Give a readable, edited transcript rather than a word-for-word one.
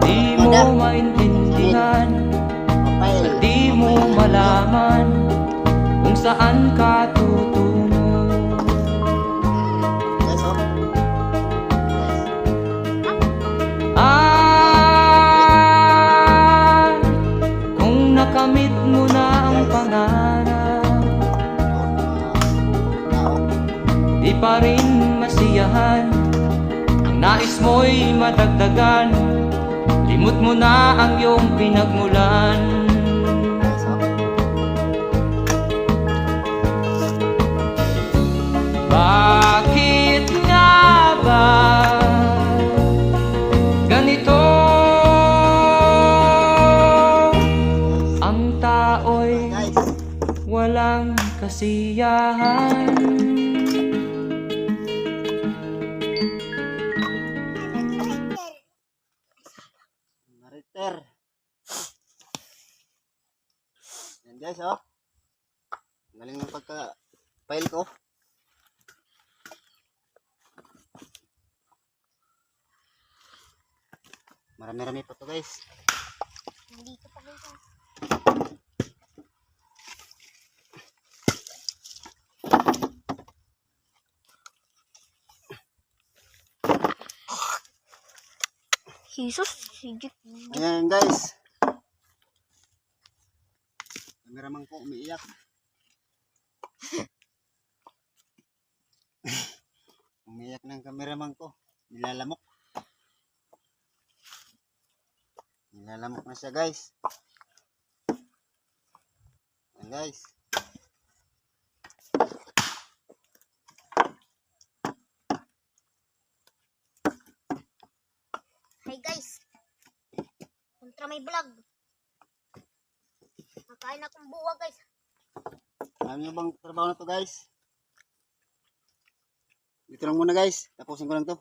Di mo maintindihan at di mo malaman kung saan ka tutungo. Kung nakamit mo na ang pangarap, di pa rin masiyahan. Ang nais mo'y madagdagan, limot mo na ang iyong pinagmulan. Bakit nga ba ganito? Ang tao'y walang kasiyahan. Nariter. Yan guys, oh. Galing ng pagka-file ko. Marami-rami pa to guys. Nandito pa guys. Jesus, sigit. Ayan guys. Kameraman ko umiiyak. Umiiyak ng kameraman ko. Nilalamok. Nilalamok na siya guys. Ayan guys. Hi guys. Kontra may vlog. Nakain akong buwa guys. Alam nyo bang trabaho na to guys? Dito lang muna guys. Tapusin ko lang to.